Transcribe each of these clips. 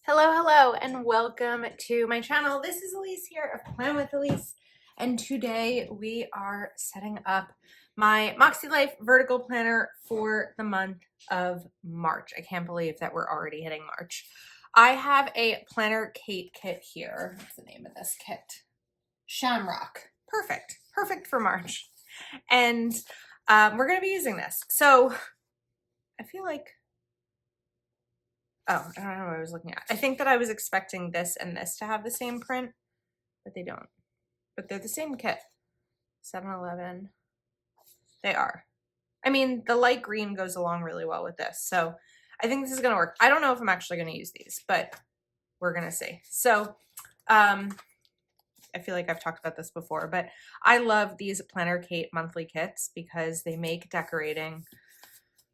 Hello, and welcome to my channel. This is Elise here of Plan with Elise, and today we are setting up my Moxie Life vertical planner for the month of March. I can't believe that we're already hitting March. I have a Planner Kate kit here. What's the name of this kit? Shamrock. Perfect for March. And we're going to be using this. So I feel like I don't know what I was looking at. I think that I was expecting this and this to have the same print, but they don't. But they're the same kit. 7-Eleven. They are. I mean, the light green goes along really well with this. So I think this is going to work. I don't know if I'm actually going to use these, but we're going to see. So I feel like I've talked about this before, but I love these Planner Kate monthly kits because they make decorating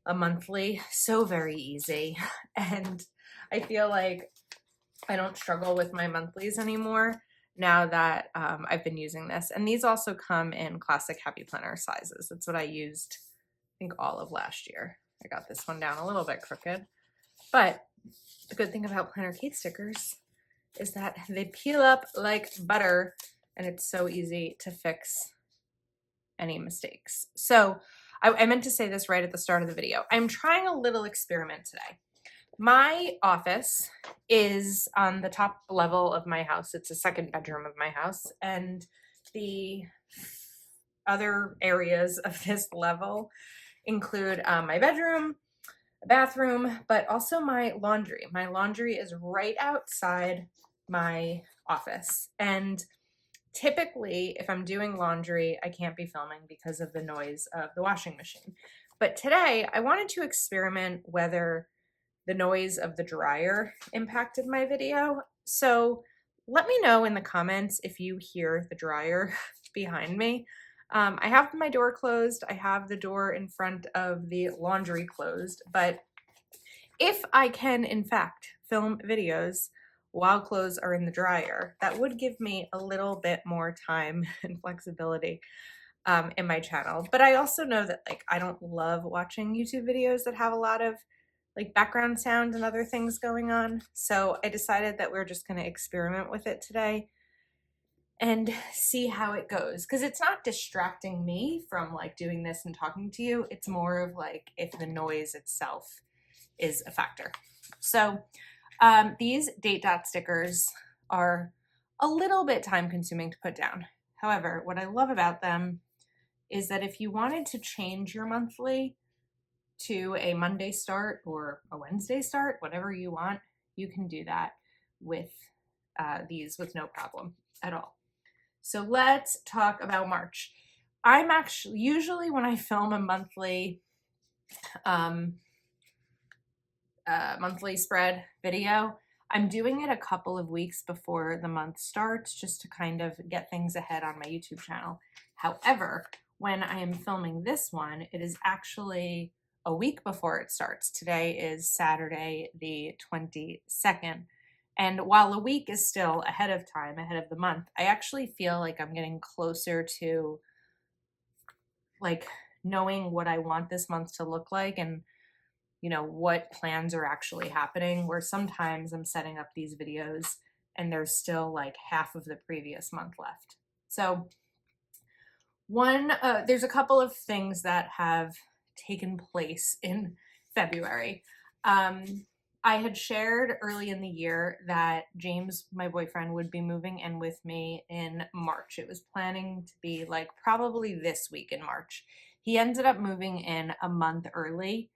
a monthly so very easy. And I feel like I don't struggle with my monthlies anymore now that I've been using this. And these also come in classic Happy Planner sizes. That's what I used, I think, all of last year. I got this one down a little bit crooked. But the good thing about Planner Kate stickers is that they peel up like butter and it's so easy to fix any mistakes. So I meant to say this right at the start of the video. I'm trying a little experiment today. My office is on the top level of my house. It's a second bedroom of my house. And the other areas of this level include my bedroom, a bathroom, but also my laundry. My laundry is right outside my office. And typically, if I'm doing laundry, I can't be filming because of the noise of the washing machine. But today, I wanted to experiment whether the noise of the dryer impacted my video. So let me know in the comments if you hear the dryer behind me. I have my door closed. I have the door in front of the laundry closed, but if I can, in fact, film videos while clothes are in the dryer, that would give me a little bit more time and flexibility in my channel. But I also know that I don't love watching YouTube videos that have a lot of background sound and other things going on. So I decided that we're just going to experiment with it today and see how it goes. Because it's not distracting me from doing this and talking to you. It's more of if the noise itself is a factor. So these date dot stickers are a little bit time consuming to put down. However, what I love about them is that if you wanted to change your monthly to a Monday start or a Wednesday start, whatever you want, you can do that with these with no problem at all. So let's talk about March. I'm actually, usually when I film a monthly spread video, I'm doing it a couple of weeks before the month starts just to kind of get things ahead on my YouTube channel. However, when I am filming this one, it is actually a week before it starts. Today is Saturday, the 22nd. And while a week is still ahead of time, ahead of the month, I actually feel like I'm getting closer to knowing what I want this month to look like and what plans are actually happening, where sometimes I'm setting up these videos and there's still half of the previous month left. So there's a couple of things that have taken place in February. I had shared early in the year that James, my boyfriend, would be moving in with me in March. It was planning to be probably this week in March. He ended up moving in a month early,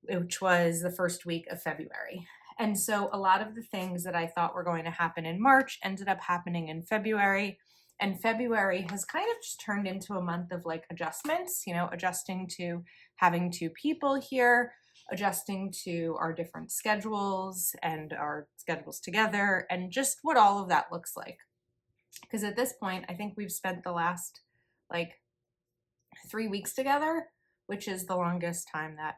which was the first week of February. And so a lot of the things that I thought were going to happen in March ended up happening in February. And February has kind of just turned into a month of adjustments, adjusting to having two people here, adjusting to our different schedules and our schedules together, and just what all of that looks like. Because at this point, I think we've spent the last 3 weeks together, which is the longest time that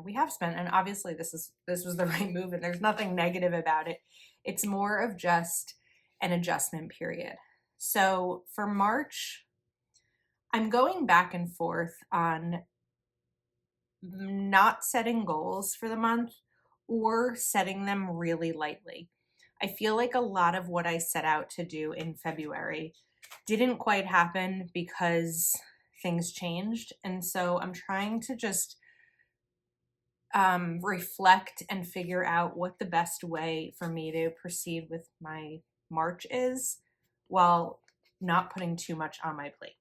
we have spent. And obviously this was the right move and there's nothing negative about it. It's more of just an adjustment period. So for March, I'm going back and forth on not setting goals for the month or setting them really lightly. I feel like a lot of what I set out to do in February didn't quite happen because things changed. And so I'm trying to just reflect and figure out what the best way for me to proceed with my March is while not putting too much on my plate.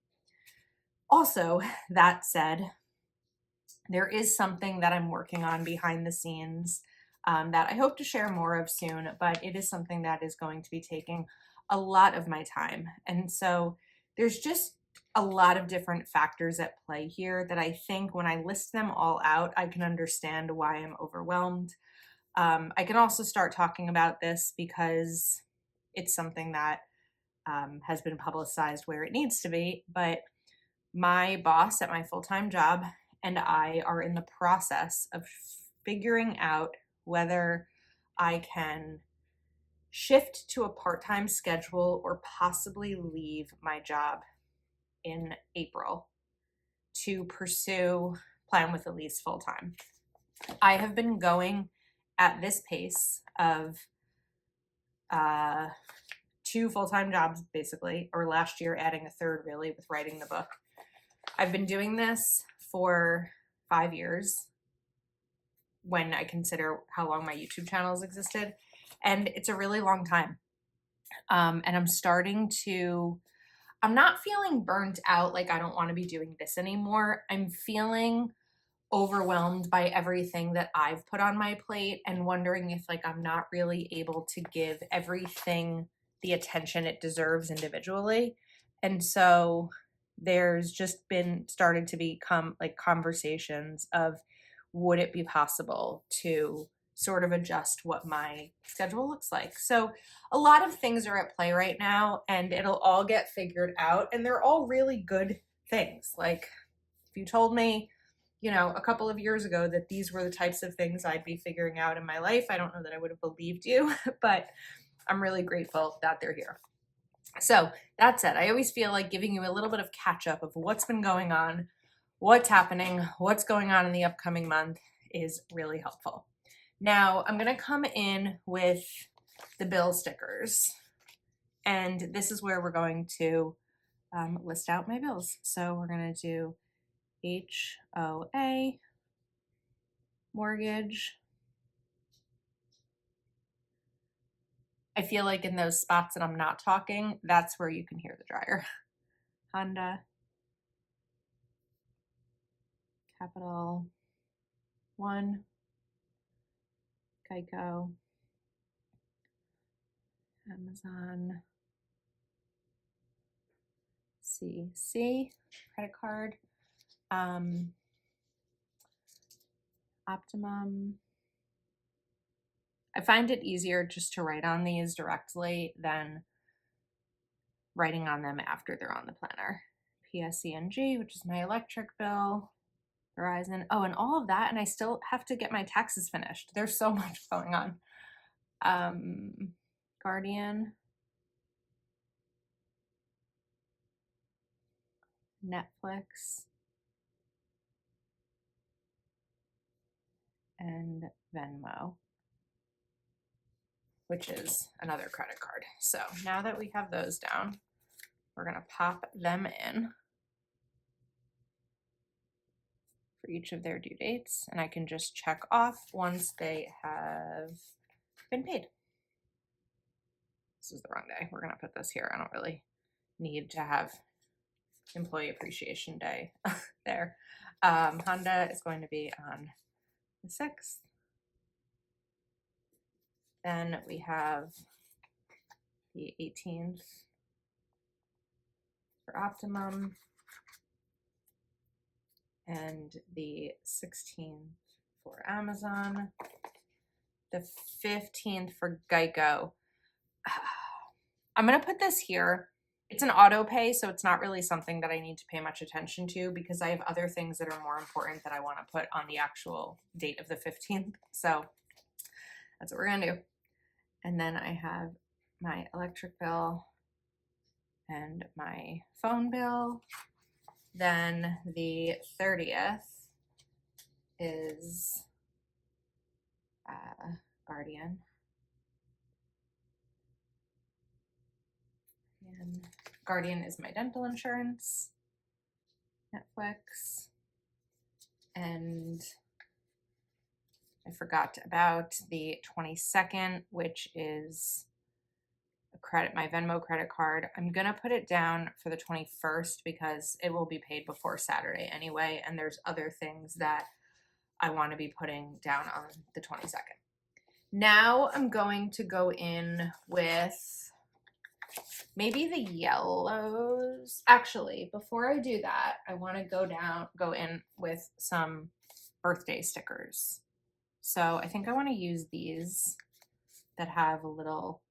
Also, that said, there is something that I'm working on behind the scenes that I hope to share more of soon, but it is something that is going to be taking a lot of my time. And so there's just a lot of different factors at play here that I think when I list them all out, I can understand why I'm overwhelmed. I can also start talking about this because it's something that has been publicized where it needs to be, but my boss at my full-time job and I are in the process of figuring out whether I can shift to a part-time schedule or possibly leave my job in April to pursue Plan with Elise full-time. I have been going at this pace of 2 full-time jobs basically, or last year adding a third really with writing the book. I've been doing this for 5 years when I consider how long my YouTube channel has existed, and it's a really long time. And I'm not feeling burnt out, like I don't want to be doing this anymore. I'm feeling overwhelmed by everything that I've put on my plate and wondering if like I'm not really able to give everything the attention it deserves individually. And so there's just been started to become like conversations of would it be possible to sort of adjust what my schedule looks like. So a lot of things are at play right now and it'll all get figured out, and they're all really good things. Like if you told me, you know, a couple of years ago that these were the types of things I'd be figuring out in my life, I don't know that I would have believed you, but I'm really grateful that they're here. So that said, I always feel like giving you a little bit of catch up of what's been going on, what's happening, what's going on in the upcoming month is really helpful. Now I'm going to come in with the bill stickers, and this is where we're going to list out my bills. So we're going to do HOA, mortgage. I feel like in those spots that I'm not talking, that's where you can hear the dryer. Honda, Capital One, Geico, Amazon, CC, credit card, Optimum. I find it easier just to write on these directly than writing on them after they're on the planner. PSE&G, which is my electric bill, Verizon. Oh, and all of that, and I still have to get my taxes finished. There's so much going on. Guardian, Netflix, and Venmo, which is another credit card. So now that we have those down, we're gonna pop them in for each of their due dates, and I can just check off once they have been paid. This is the wrong day. We're gonna put this here. I don't really need to have Employee Appreciation Day there. Honda is going to be on the 6th. Then we have the 18th for Optimum and the 16th for Amazon, the 15th for Geico. I'm going to put this here. It's an auto pay, so it's not really something that I need to pay much attention to because I have other things that are more important that I want to put on the actual date of the 15th. So that's what we're going to do. And then I have my electric bill and my phone bill. Then the 30th is Guardian. And Guardian is my dental insurance. Netflix. And I forgot about the 22nd, which is my Venmo credit card. I'm gonna put it down for the 21st because it will be paid before Saturday anyway, and there's other things that I want to be putting down on the 22nd. Now I'm going to go in with maybe the yellows. Actually, before I do that, I want to go in with some birthday stickers. So I think I want to use these that have a little,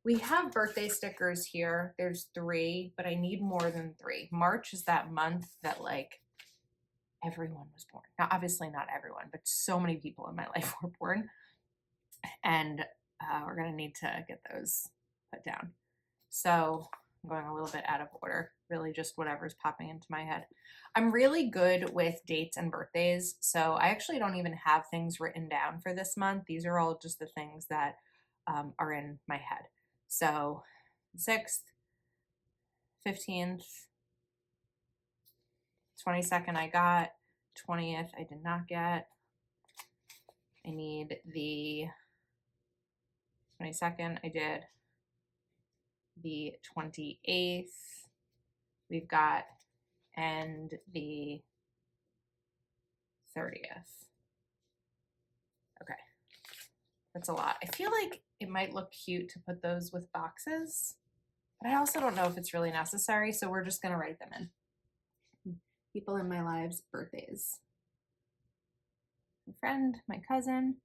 we have birthday stickers here. There's 3, but I need more than 3. March is that month that like everyone was born. Now, obviously not everyone, but so many people in my life were born. And we're going to need to get those put down. So I'm going a little bit out of order, really just whatever's popping into my head. I'm really good with dates and birthdays, so I actually don't even have things written down for this month. These are all just the things that are in my head. So 6th, 15th, 22nd I got, 20th I did not get. I need the 22nd I did. The 28th we've got, and the 30th. Okay, that's a lot. I feel like it might look cute to put those with boxes, but I also don't know if it's really necessary, so we're just gonna write them in. People in my lives' birthdays. My friend, my cousin,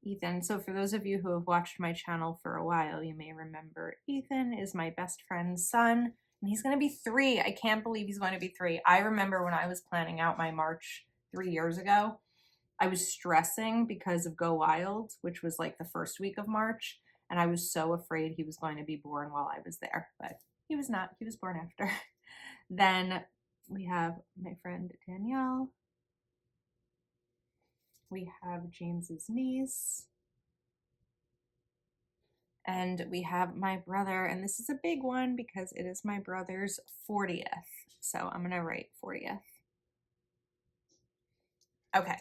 Ethan. So for those of you who have watched my channel for a while, you may remember Ethan is my best friend's son, and he's going to be 3. I can't believe he's going to be 3. I remember when I was planning out my March 3 years ago, I was stressing because of Go Wild, which was like the first week of March, and I was so afraid he was going to be born while I was there, but he was not. He was born after. Then we have my friend Danielle. We have James's niece. And we have my brother, and this is a big one because it is my brother's 40th. So I'm gonna write 40th. Okay,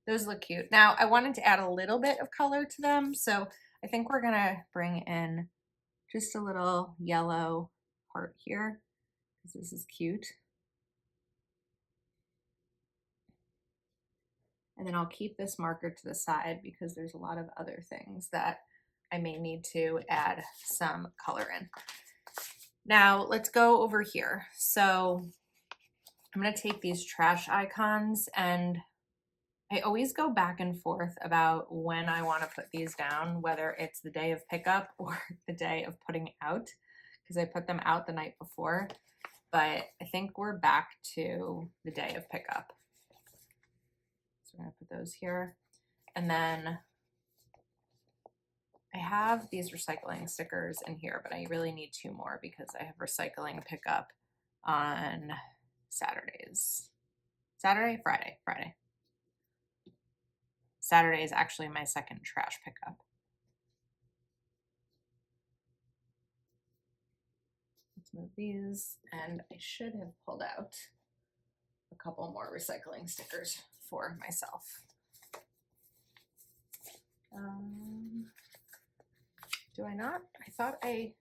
those look cute. Now I wanted to add a little bit of color to them, so I think we're gonna bring in just a little yellow heart here because this is cute. And then I'll keep this marker to the side because there's a lot of other things that I may need to add some color in. Now let's go over here. So I'm gonna take these trash icons, and I always go back and forth about when I wanna put these down, whether it's the day of pickup or the day of putting out, because I put them out the night before, but I think we're back to the day of pickup. So I'm gonna put those here. And then I have these recycling stickers in here, but I really need 2 more because I have recycling pickup on Saturdays. Friday. Saturday is actually my second trash pickup. Let's move these, and I should have pulled out a couple more recycling stickers for myself. Do I not? I thought I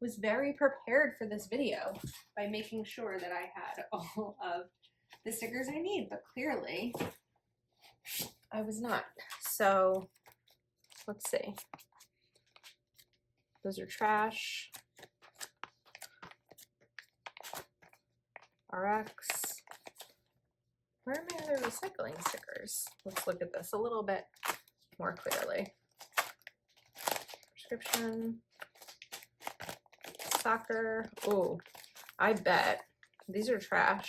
was very prepared for this video by making sure that I had all of the stickers I need, but clearly I was not. So let's see. Those are trash. RX. Where are my other recycling stickers? Let's look at this a little bit more clearly. Prescription, soccer. Oh, I bet these are trash.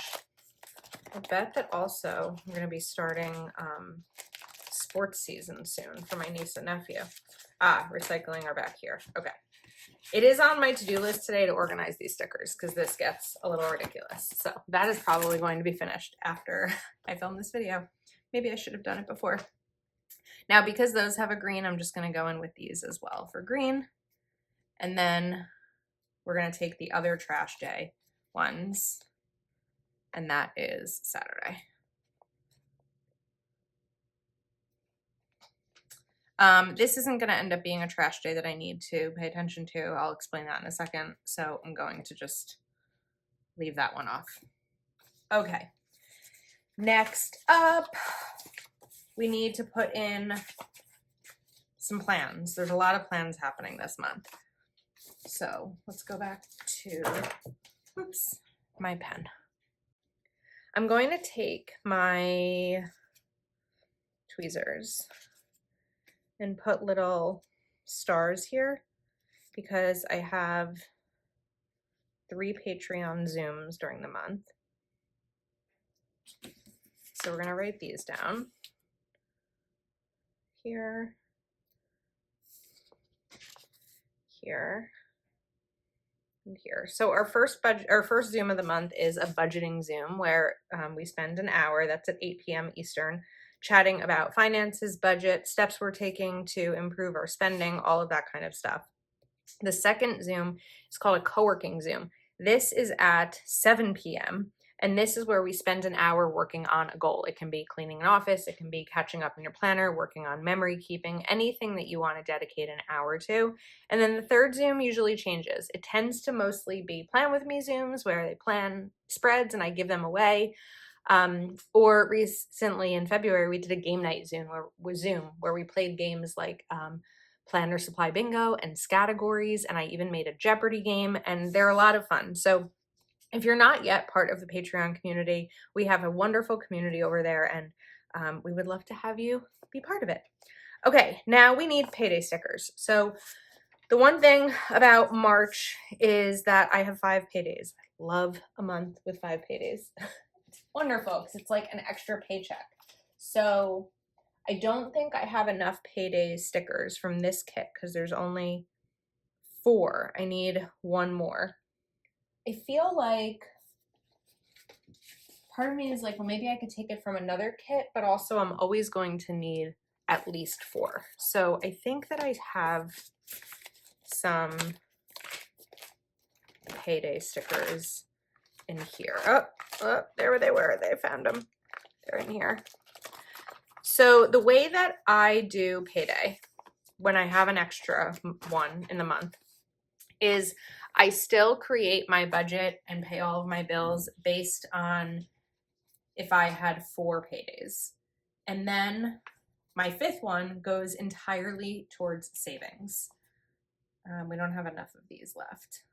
I bet that also I'm going to be starting sports season soon for my niece and nephew. Ah, recycling are back here. Okay. It is on my to-do list today to organize these stickers because this gets a little ridiculous. So that is probably going to be finished after I film this video. Maybe I should have done it before. Now, because those have a green, I'm just going to go in with these as well for green. And then we're going to take the other trash day ones, and that is Saturday. This isn't going to end up being a trash day that I need to pay attention to. I'll explain that in a second. So I'm going to just leave that one off. Okay. Next up, we need to put in some plans. There's a lot of plans happening this month. So let's go back to, oops, my pen. I'm going to take my tweezers and put little stars here because I have 3 Patreon Zooms during the month. So we're gonna write these down here, here, and here. So our first Zoom of the month is a budgeting Zoom where we spend an hour, that's at 8 p.m. Eastern, chatting about finances, budget, steps we're taking to improve our spending, all of that kind of stuff. The second Zoom is called a co-working Zoom. This is at 7 p.m. and this is where we spend an hour working on a goal. It can be cleaning an office, it can be catching up in your planner, working on memory keeping, anything that you want to dedicate an hour to. And then the third Zoom usually changes. It tends to mostly be Plan With Me Zooms where they plan spreads and I give them away. Or recently in February, we did a game night Zoom where we played games like Planner Supply Bingo and Scattergories, and I even made a Jeopardy game, and they're a lot of fun. So if you're not yet part of the Patreon community, we have a wonderful community over there, and we would love to have you be part of it. Okay, now we need payday stickers. So the one thing about March is that I have 5 paydays. I love a month with 5 paydays. Wonderful, because it's like an extra paycheck. So I don't think I have enough payday stickers from this kit because there's only 4. I need 1 more. I feel like part of me is like, well, maybe I could take it from another kit, but also I'm always going to need at least 4. So I think that I have some payday stickers in here. Oh, there they were. They found them. They're in here. So the way that I do payday when I have an extra one in the month is I still create my budget and pay all of my bills based on if I had 4 paydays. And then my 5th one goes entirely towards savings. We don't have enough of these left.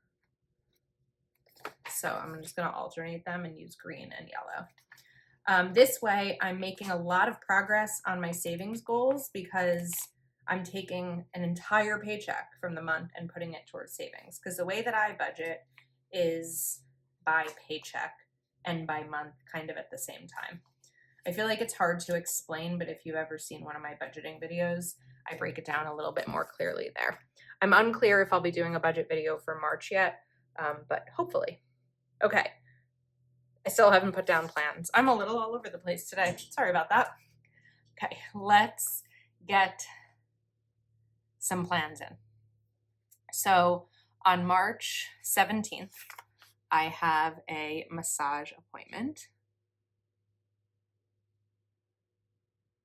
So I'm just going to alternate them and use green and yellow. This way, I'm making a lot of progress on my savings goals because I'm taking an entire paycheck from the month and putting it towards savings. Because the way that I budget is by paycheck and by month kind of at the same time. I feel like it's hard to explain, but if you've ever seen one of my budgeting videos, I break it down a little bit more clearly there. I'm unclear if I'll be doing a budget video for March yet, but hopefully. Okay. I still haven't put down plans. I'm a little all over the place today. Sorry about that. Okay, let's get some plans in. So on March 17th, I have a massage appointment.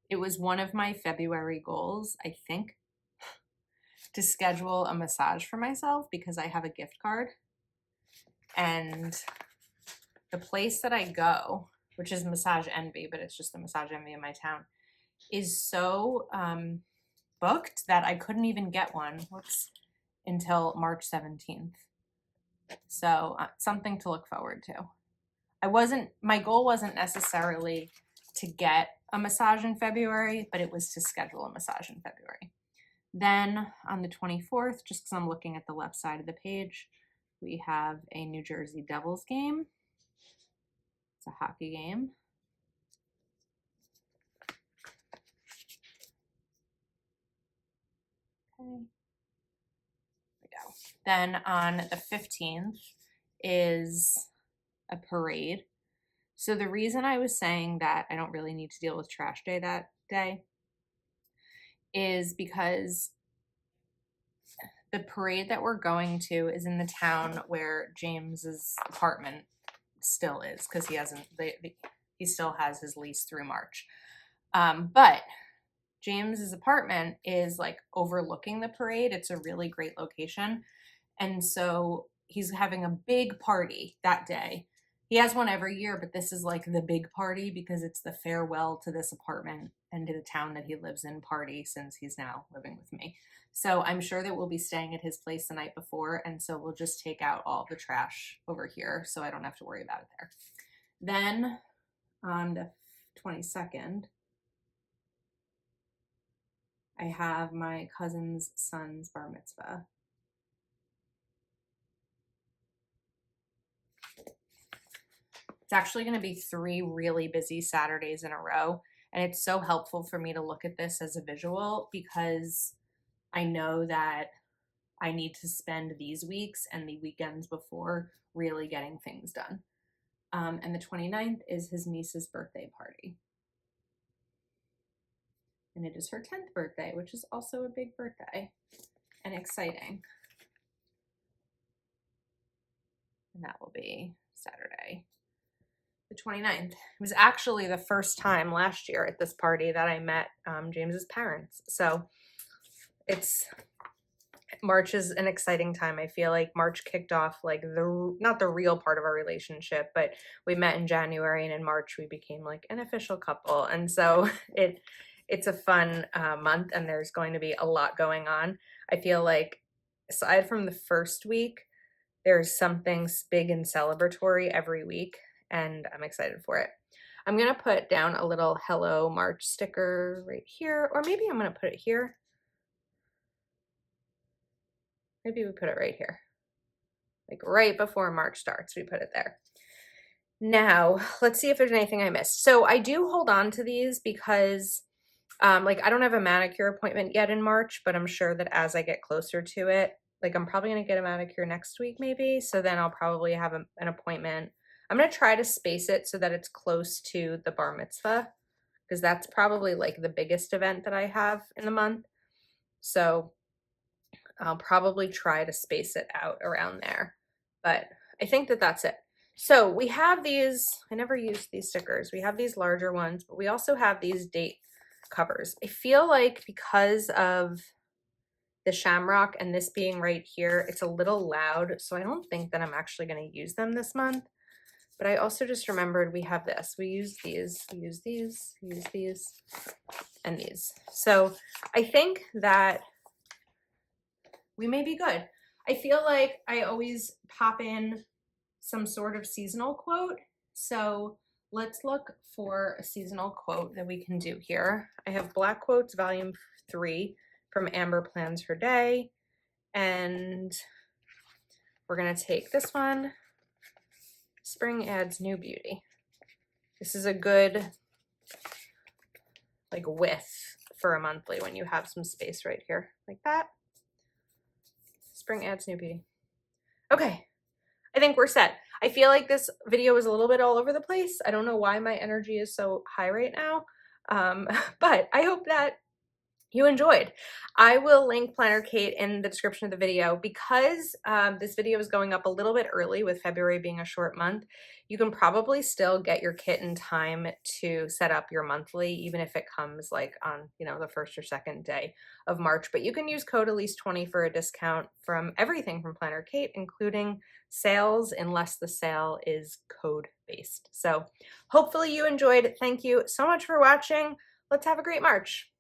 It was one of my February goals, I think, to schedule a massage for myself because I have a gift card. And the place that I go, which is Massage Envy, but it's just the Massage Envy in my town, is so booked that I couldn't even get one until March 17th. So something to look forward to. My goal wasn't necessarily to get a massage in February, but it was to schedule a massage in February. Then on the 24th, just because I'm looking at the left side of the page, we have a New Jersey Devils game. It's a hockey game. Okay. There we go. Then on the 15th is a parade. So the reason I was saying that I don't really need to deal with trash day that day is because the parade that we're going to is in the town where James's apartment still is, because he hasn't, he still has his lease through March. But James's apartment is like overlooking the parade. It's a really great location. And so he's having a big party that day. He has one every year, but this is like the big party because it's the farewell to this apartment and to the town that he lives in party, since he's now living with me. So I'm sure that we'll be staying at his place the night before, and so we'll just take out all the trash over here so I don't have to worry about it there. Then on the 22nd, I have my cousin's son's bar mitzvah. It's actually going to be 3 really busy Saturdays in a row. And it's so helpful for me to look at this as a visual, because I know that I need to spend these weeks and the weekends before really getting things done. And the 29th is his niece's birthday party. And it is her 10th birthday, which is also a big birthday and exciting. And that will be Saturday, the 29th. It was actually the first time last year at this party that I met James's parents. So March is an exciting time. I feel like March kicked off like not the real part of our relationship, but we met in January, and in March we became like an official couple. And so it's a fun month, and there's going to be a lot going on. I feel like aside from the first week, there's something big and celebratory every week, and I'm excited for it. I'm going to put down a little Hello March sticker right here, or maybe I'm going to put it here. Maybe we put it right here. Like right before March starts, we put it there. Now, let's see if there's anything I missed. So I do hold on to these because like I don't have a manicure appointment yet in March, but I'm sure that as I get closer to it, like I'm probably going to get a manicure next week maybe. So then I'll probably have an appointment. I'm going to try to space it so that it's close to the bar mitzvah, because that's probably like the biggest event that I have in the month. So I'll probably try to space it out around there, but I think that that's it. So we have these, I never used these stickers. We have these larger ones, but we also have these date covers. I feel like because of the shamrock and this being right here, it's a little loud. So I don't think that I'm actually going to use them this month. But I also just remembered we have this. We use these, we use these, we use these, and these. So I think that we may be good. I feel like I always pop in some sort of seasonal quote. So let's look for a seasonal quote that we can do here. I have Black Quotes Volume 3 from Amber Plans Her Day. And we're going to take this one. Spring adds new beauty. This is a good like width for a monthly when you have some space right here like that. Spring adds new beauty. Okay, I think we're set. I feel like this video is a little bit all over the place. I don't know why my energy is so high right now, but I hope that you enjoyed. I will link Planner Kate in the description of the video. Because this video is going up a little bit early, with February being a short month, you can probably still get your kit in time to set up your monthly, even if it comes like on, you know, the first or second day of March. But you can use code Elise20 for a discount from everything from Planner Kate, including sales, unless the sale is code based. So hopefully you enjoyed. Thank you so much for watching. Let's have a great March.